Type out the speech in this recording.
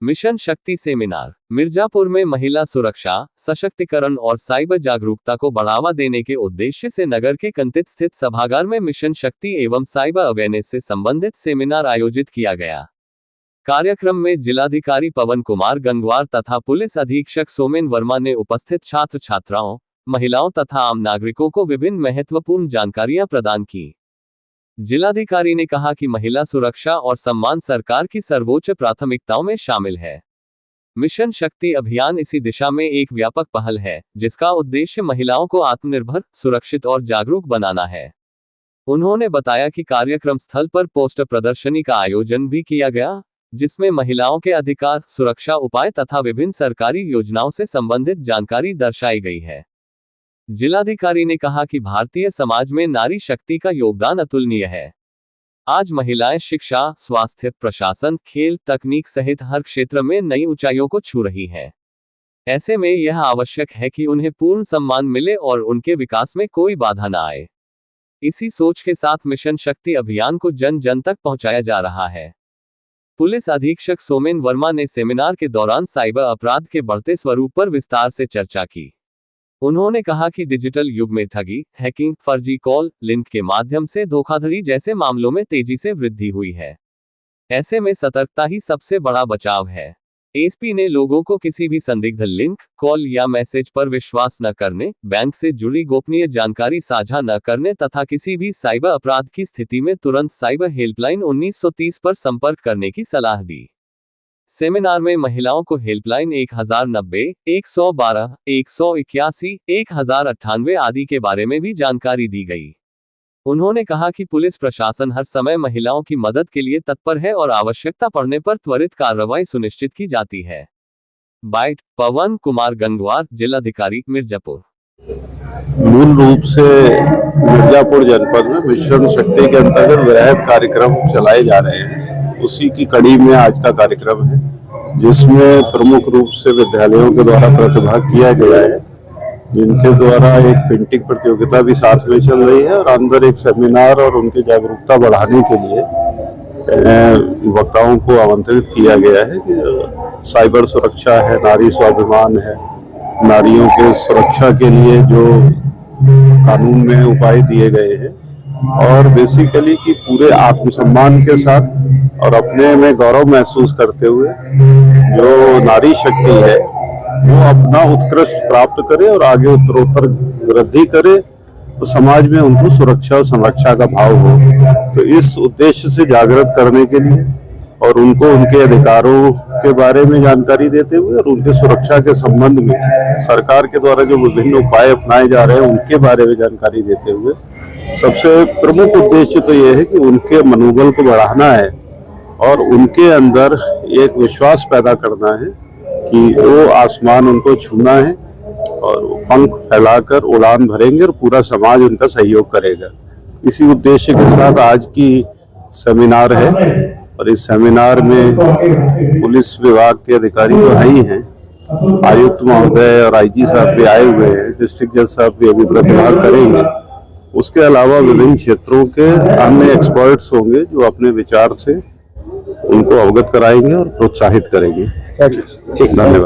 Mission शक्ति seminar Mirzapur में महिला सुरक्षा, सशक्तिकरण और साइबर जागरूकता को बढ़ावा देने के उद्देश्य से नगर के कंतित स्थित सभागार में मिशन शक्ति एवं साइबर अवेयरनेस से संबंधित सेमिनार आयोजित किया गया। कार्यक्रम में जिलाधिकारी पवन कुमार गंगवार तथा पुलिस अधीक्षक सोमेन वर्मा ने उपस्थित छात्र छात्राओं, महिलाओं तथा आम नागरिकों को विभिन्न महत्वपूर्ण जानकारियां प्रदान की। जिलाधिकारी ने कहा कि महिला सुरक्षा और सम्मान सरकार की सर्वोच्च प्राथमिकताओं में शामिल है। मिशन शक्ति अभियान इसी दिशा में एक व्यापक पहल है, जिसका उद्देश्य महिलाओं को आत्मनिर्भर, सुरक्षित और जागरूक बनाना है। उन्होंने बताया कि कार्यक्रम स्थल पर पोस्टर प्रदर्शनी का आयोजन भी किया गया, जिसमें महिलाओं के अधिकार, सुरक्षा उपाय तथा विभिन्न सरकारी योजनाओं से संबंधित जानकारी दर्शाई गई है। जिलाधिकारी ने कहा कि भारतीय समाज में नारी शक्ति का योगदान अतुलनीय है। आज महिलाएं शिक्षा, स्वास्थ्य, प्रशासन, खेल, तकनीक सहित हर क्षेत्र में नई ऊंचाइयों को छू रही हैं। ऐसे में यह आवश्यक है कि उन्हें पूर्ण सम्मान मिले और उनके विकास में कोई बाधा न आए। इसी सोच के साथ मिशन शक्ति अभियान को जन जन तक पहुंचाया जा रहा है। पुलिस अधीक्षक सोमेन वर्मा ने सेमिनार के दौरान साइबर अपराध के बढ़ते स्वरूप पर विस्तार से चर्चा की। उन्होंने कहा कि डिजिटल युग में ठगी, हैकिंग, फर्जी कॉल, लिंक के माध्यम से धोखाधड़ी जैसे मामलों में तेजी से वृद्धि हुई है। ऐसे में सतर्कता ही सबसे बड़ा बचाव है। एसपी ने लोगों को किसी भी संदिग्ध लिंक, कॉल या मैसेज पर विश्वास न करने, बैंक से जुड़ी गोपनीय जानकारी साझा न करने तथा किसी भी साइबर अपराध की स्थिति में तुरंत साइबर हेल्पलाइन 1930 पर संपर्क करने की सलाह दी। सेमिनार में महिलाओं को हेल्पलाइन 1090, 112, 181, 1098 आदि के बारे में भी जानकारी दी गई। उन्होंने कहा कि पुलिस प्रशासन हर समय महिलाओं की मदद के लिए तत्पर है और आवश्यकता पड़ने पर त्वरित कार्रवाई सुनिश्चित की जाती है। बाइट पवन कुमार गंगवार, जिलाधिकारी मिर्जापुर। मूल रूप से मिर्जापुर जनपद में मिशन शक्ति के अंतर्गत वृहद कार्यक्रम चलाए जा रहे हैं। उसी की कड़ी में आज का कार्यक्रम है, जिसमें प्रमुख रूप से विद्यालयों के द्वारा प्रतिभाग किया गया है, जिनके द्वारा एक पेंटिंग प्रतियोगिता भी साथ में चल रही है और अंदर एक सेमिनार और उनकी जागरूकता बढ़ाने के लिए वक्ताओं को आमंत्रित किया गया है कि साइबर सुरक्षा है, नारी स्वाभिमान है, नारियों के सुरक्षा के लिए जो कानून में उपाय दिए गए हैं और बेसिकली कि पूरे आत्मसम्मान के साथ और अपने में गौरव महसूस करते हुए जो नारी शक्ति है वो अपना उत्कृष्ट प्राप्त करे और आगे उत्तरोत्तर वृद्धि करे, तो समाज में उनको सुरक्षा और संरक्षा का भाव हो। तो इस उद्देश्य से जागृत करने के लिए और उनको उनके अधिकारों के बारे में जानकारी देते हुए और उनके सुरक्षा के संबंध में सरकार के द्वारा जो विभिन्न उपाय अपनाए जा रहे हैं उनके बारे में जानकारी देते हुए सबसे प्रमुख उद्देश्य तो यह है कि उनके मनोबल को बढ़ाना है और उनके अंदर एक विश्वास पैदा करना है कि वो आसमान उनको छूना है और पंख फैलाकर उड़ान भरेंगे और पूरा समाज उनका सहयोग करेगा। इसी उद्देश्य के साथ आज की सेमिनार है और इस सेमिनार में पुलिस विभाग के अधिकारी जो आई हैं, आयुक्त महोदय और आईजी साहब भी आए हुए हैं, डिस्ट्रिक्ट जज साहब भी अभी प्रतिभाग करेंगे। उसके अलावा विभिन्न क्षेत्रों के अन्य एक्सपर्ट्स होंगे जो अपने विचार से उनको अवगत कराएंगे और प्रोत्साहित करेंगे। ठीक, धन्यवाद।